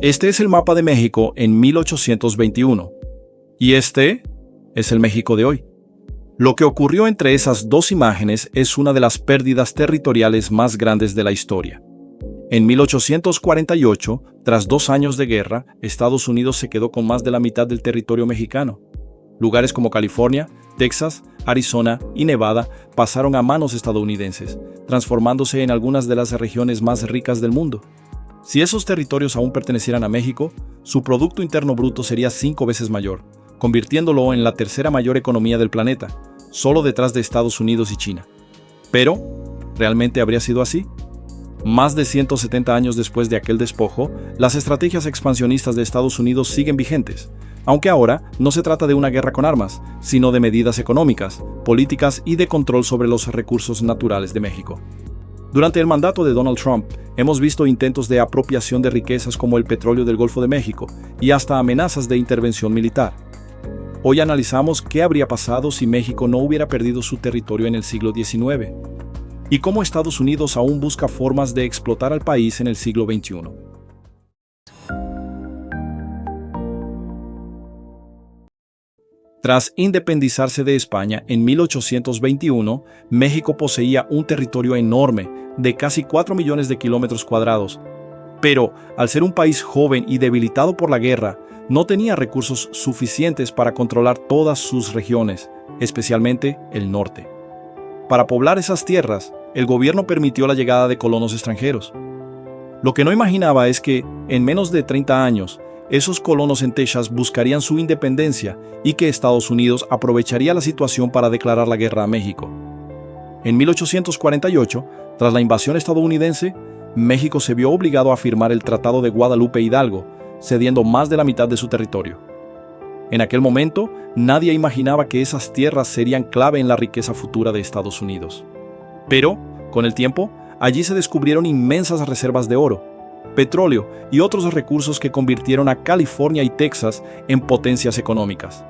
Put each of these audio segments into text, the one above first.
Este es el mapa de México en 1821. Y este es el México de hoy. Lo que ocurrió entre esas dos imágenes es una de las pérdidas territoriales más grandes de la historia. En 1848, tras 2 años de guerra, Estados Unidos se quedó con más de la mitad del territorio mexicano. Lugares como California, Texas, Arizona y Nevada pasaron a manos estadounidenses, transformándose en algunas de las regiones más ricas del mundo. Si esos territorios aún pertenecieran a México, su Producto Interno Bruto sería 5 veces mayor, convirtiéndolo en la tercera mayor economía del planeta, solo detrás de Estados Unidos y China. Pero, ¿realmente habría sido así? Más de 170 años después de aquel despojo, las estrategias expansionistas de Estados Unidos siguen vigentes, aunque ahora no se trata de una guerra con armas, sino de medidas económicas, políticas y de control sobre los recursos naturales de México. Durante el mandato de Donald Trump, hemos visto intentos de apropiación de riquezas como el petróleo del Golfo de México y hasta amenazas de intervención militar. Hoy analizamos qué habría pasado si México no hubiera perdido su territorio en el siglo XIX y cómo Estados Unidos aún busca formas de explotar al país en el siglo XXI. Tras independizarse de España en 1821, México poseía un territorio enorme de casi 4 millones de kilómetros cuadrados. Pero, al ser un país joven y debilitado por la guerra, no tenía recursos suficientes para controlar todas sus regiones, especialmente el norte. Para poblar esas tierras, el gobierno permitió la llegada de colonos extranjeros. Lo que no imaginaba es que, en menos de 30 años, esos colonos en Texas buscarían su independencia y que Estados Unidos aprovecharía la situación para declarar la guerra a México. En 1848, tras la invasión estadounidense, México se vio obligado a firmar el Tratado de Guadalupe Hidalgo, cediendo más de la mitad de su territorio. En aquel momento, nadie imaginaba que esas tierras serían clave en la riqueza futura de Estados Unidos. Pero, con el tiempo, allí se descubrieron inmensas reservas de oro, petróleo y otros recursos que convirtieron a California y Texas en potencias económicas.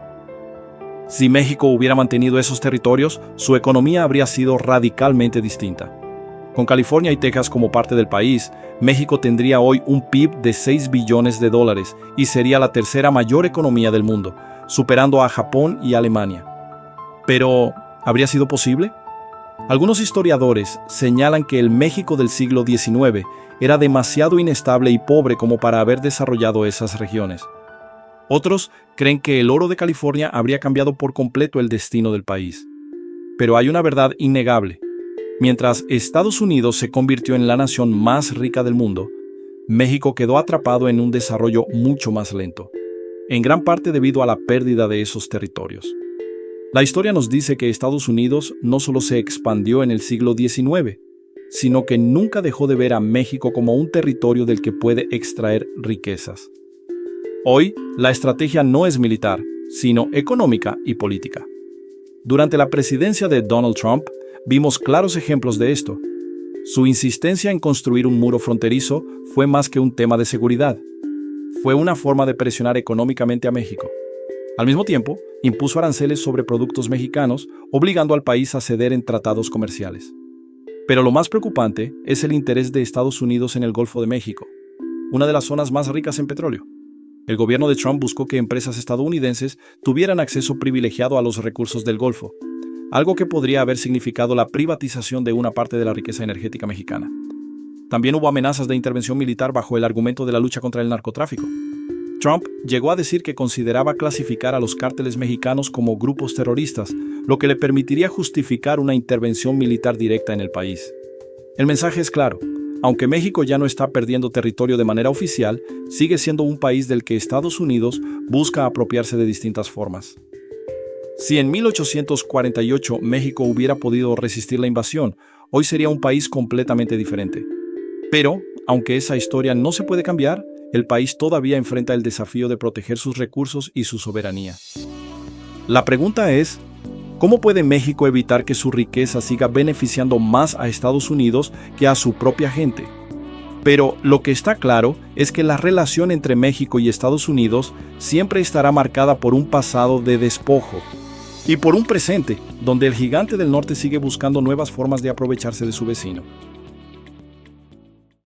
Si México hubiera mantenido esos territorios, su economía habría sido radicalmente distinta. Con California y Texas como parte del país, México tendría hoy un PIB de $6 billones y sería la tercera mayor economía del mundo, superando a Japón y Alemania. Pero, ¿habría sido posible? Algunos historiadores señalan que el México del siglo XIX era demasiado inestable y pobre como para haber desarrollado esas regiones. Otros creen que el oro de California habría cambiado por completo el destino del país. Pero hay una verdad innegable. Mientras Estados Unidos se convirtió en la nación más rica del mundo, México quedó atrapado en un desarrollo mucho más lento, en gran parte debido a la pérdida de esos territorios. La historia nos dice que Estados Unidos no solo se expandió en el siglo XIX, sino que nunca dejó de ver a México como un territorio del que puede extraer riquezas. Hoy, la estrategia no es militar, sino económica y política. Durante la presidencia de Donald Trump, vimos claros ejemplos de esto. Su insistencia en construir un muro fronterizo fue más que un tema de seguridad. Fue una forma de presionar económicamente a México. Al mismo tiempo, impuso aranceles sobre productos mexicanos, obligando al país a ceder en tratados comerciales. Pero lo más preocupante es el interés de Estados Unidos en el Golfo de México, una de las zonas más ricas en petróleo. El gobierno de Trump buscó que empresas estadounidenses tuvieran acceso privilegiado a los recursos del Golfo, algo que podría haber significado la privatización de una parte de la riqueza energética mexicana. También hubo amenazas de intervención militar bajo el argumento de la lucha contra el narcotráfico. Trump llegó a decir que consideraba clasificar a los cárteles mexicanos como grupos terroristas, lo que le permitiría justificar una intervención militar directa en el país. El mensaje es claro. Aunque México ya no está perdiendo territorio de manera oficial, sigue siendo un país del que Estados Unidos busca apropiarse de distintas formas. Si en 1848 México hubiera podido resistir la invasión, hoy sería un país completamente diferente. Pero, aunque esa historia no se puede cambiar, el país todavía enfrenta el desafío de proteger sus recursos y su soberanía. La pregunta es, ¿cómo puede México evitar que su riqueza siga beneficiando más a Estados Unidos que a su propia gente? Pero lo que está claro es que la relación entre México y Estados Unidos siempre estará marcada por un pasado de despojo y por un presente donde el gigante del norte sigue buscando nuevas formas de aprovecharse de su vecino.